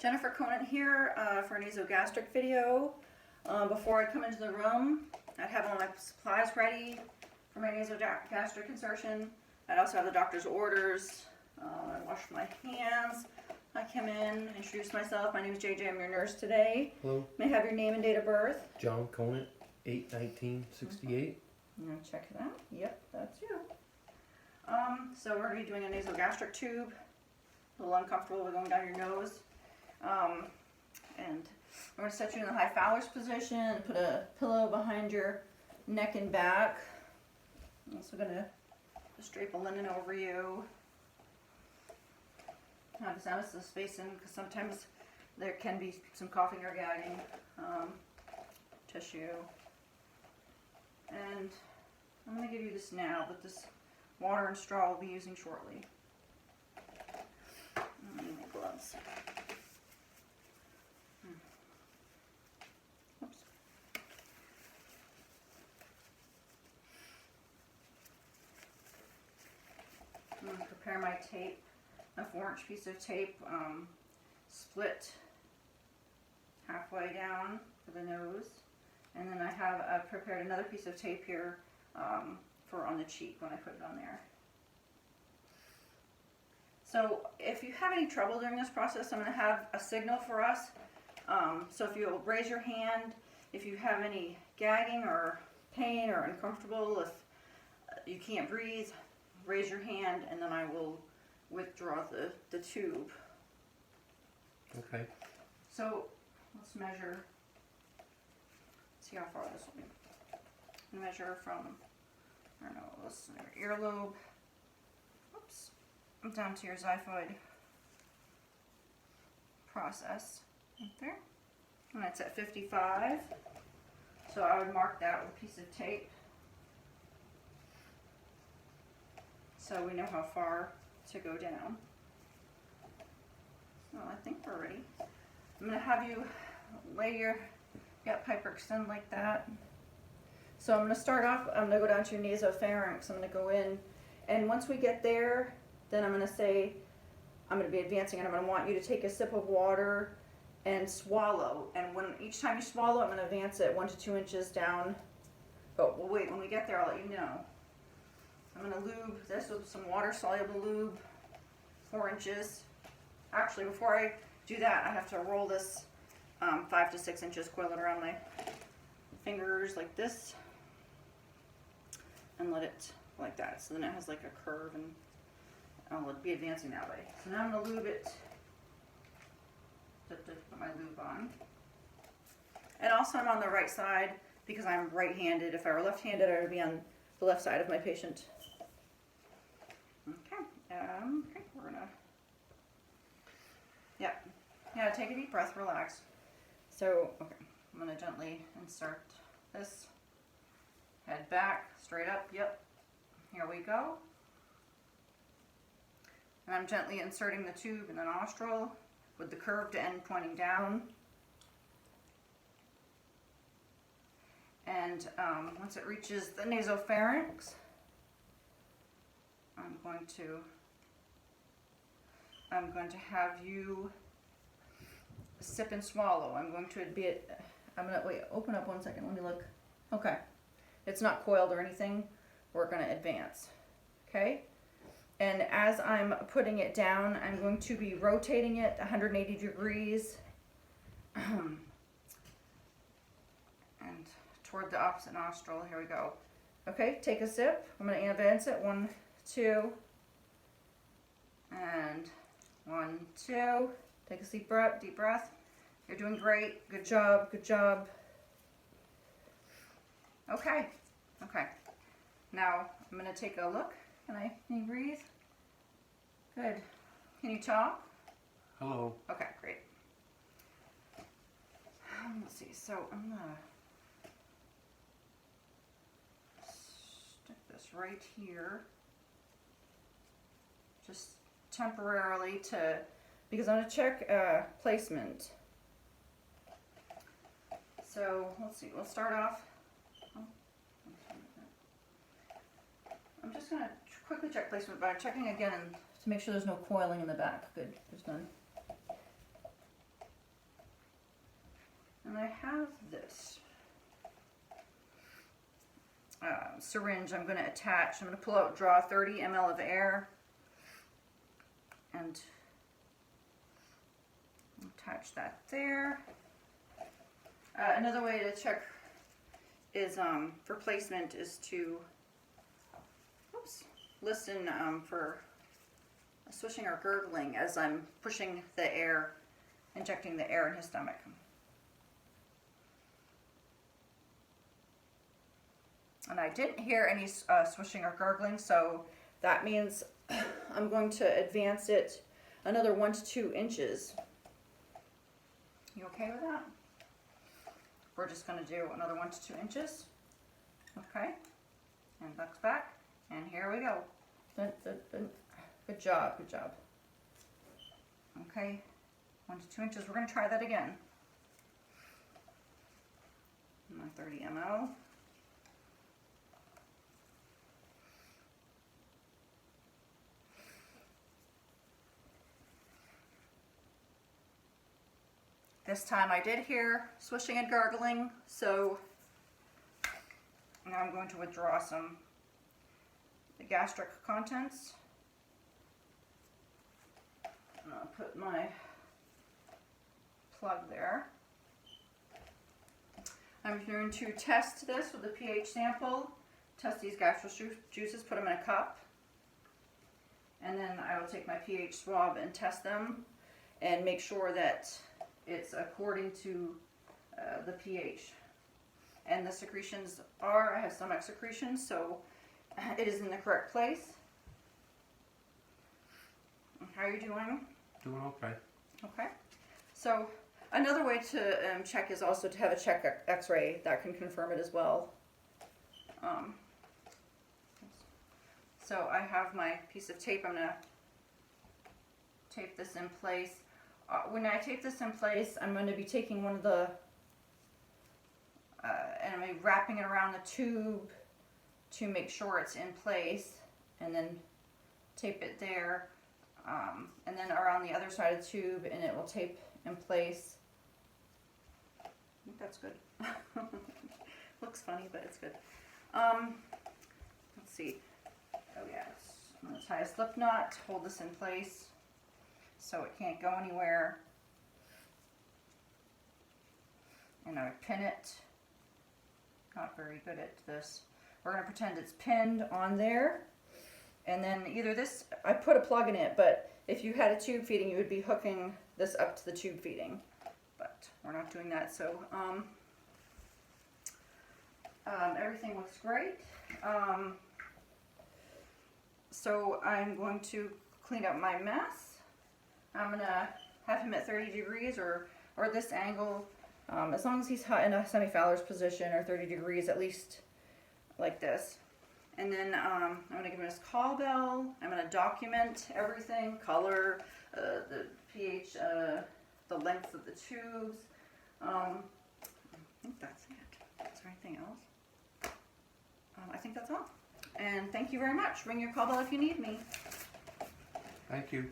Jennifer Conant here for a nasogastric video. Before I come into the room, I'd have all my supplies ready for my nasogastric insertion. I'd also have the doctor's orders. I washed my hands. I come in, introduce myself. My name is JJ. I'm your nurse today. Hello. May I have your name and date of birth? John Conant, 8/1968. I'm going to check it out. Yep, that's you. So we're going to be doing a nasogastric tube. A little uncomfortable with going down your nose. And we're going to set you in the high Fowler's position and put a pillow behind your neck and back. I'm also going to just drape a linen over you. Have this out the space in because sometimes there can be some coughing or gagging. Tissue. And I'm going to give you this now, but this water and straw we'll be using shortly. I need my gloves. Oops. I'm going to prepare my tape, a 4-inch piece of tape, split halfway down for the nose. And then I have prepared another piece of tape here for on the cheek when I put it on there. So if you have any trouble during this process, I'm going to have a signal for us. So if you'll raise your hand, if you have any gagging or pain or uncomfortable, if you can't breathe, raise your hand and then I will withdraw the tube. Okay. So let's measure, see how far this will be. Measure from, I don't know, this your earlobe, oops, down to your xiphoid process, right there. And that's at 55. So I would mark that with a piece of tape. So we know how far to go down. So I think we're ready. I'm going to have you lay your gut pipe or extend like that. So I'm going to start off, I'm going to go down to your nasopharynx. I'm going to go in, and once we get there, then I'm going to say, I'm going to be advancing, and I'm going to want you to take a sip of water and swallow. And when each time you swallow, I'm going to advance it 1 to 2 inches down. But we'll wait, when we get there, I'll let you know. I'm going to lube this with some water-soluble lube, 4 inches. Actually, before I do that, I have to roll this 5 to 6 inches, coil it around my fingers like this, and let it like that. So then it has like a curve, and I'll be advancing that way. So now I'm going to lube it, to put my lube on. And also I'm on the right side because I'm right-handed. If I were left-handed, I would be on the left side of my patient. Okay, okay, we're gonna, yeah, take a deep breath, relax. So, okay, I'm gonna gently insert this, head back, straight up, yep, here we go. And I'm gently inserting the tube in the nostril with the curved end pointing down. And once it reaches the nasopharynx, I'm going to have you sip and swallow. I'm going to wait, open up 1 second, let me look. Okay, it's not coiled or anything. We're going to advance, okay? And as I'm putting it down, I'm going to be rotating it 180 degrees and toward the opposite nostril. Here we go. Okay, take a sip. I'm going to advance it. 1, 2, and 1, 2. Take a deep breath. You're doing great. Good job. Good job. Okay. Okay. Now I'm going to take a look. Can you breathe? Good. Can you talk? Hello. Okay, great. Let's see. So I'm going to stick this right here. Just temporarily because I'm going to check placement. So let's see, we'll start off. I'm just going to quickly check placement by checking again to make sure there's no coiling in the back. Good, there's none. And I have this syringe I'm going to attach. I'm going to pull out, draw 30 ml of air, and attach that there. Another way to check is for placement is to listen for swishing or gurgling as I'm pushing the air, injecting the air in his stomach. And I didn't hear any swishing or gurgling, so that means I'm going to advance it another 1 to 2 inches. You okay with that? We're just going to do another 1 to 2 inches. Okay. And ducks back. And here we go. Dun, dun, dun. Good job, good job. Okay. 1 to 2 inches. We're going to try that again. My 30 ml. This time I did hear swishing and gargling, so now I'm going to withdraw some the gastric contents. And I'll put my plug there. I'm going to test this with a pH sample, test these gastric juices, put them in a cup, and then I will take my pH swab and test them and make sure that it's according to the pH. And the secretions are, I have stomach secretions, so it is in the correct place. How are you doing? Doing okay. Okay. So another way to check is also to have a check x-ray that can confirm it as well. So I have my piece of tape. I'm going to tape this in place. When I tape this in place, I'm going to be taking one of the, and I'm going to be wrapping it around the tube to make sure it's in place, and then tape it there, and then around the other side of the tube, and it will tape in place. I think that's good. Looks funny, but it's good. Let's see. Oh yes, I'm going to tie a slip knot, hold this in place so it can't go anywhere. And I would pin it. Not very good at this. We're going to pretend it's pinned on there. And then either this, I put a plug in it, but if you had a tube feeding, you would be hooking this up to the tube feeding. But we're not doing that, so everything looks great. So I'm going to clean up my mess. I'm going to have him at 30 degrees or this angle, as long as he's in a semi-Fowler's position, or 30 degrees at least, like this. And then I'm going to give him his call bell. I'm going to document everything, color, the pH, the length of the tubes. I think that's it. Is there anything else? I think that's all. And thank you very much. Ring your call bell if you need me. Thank you.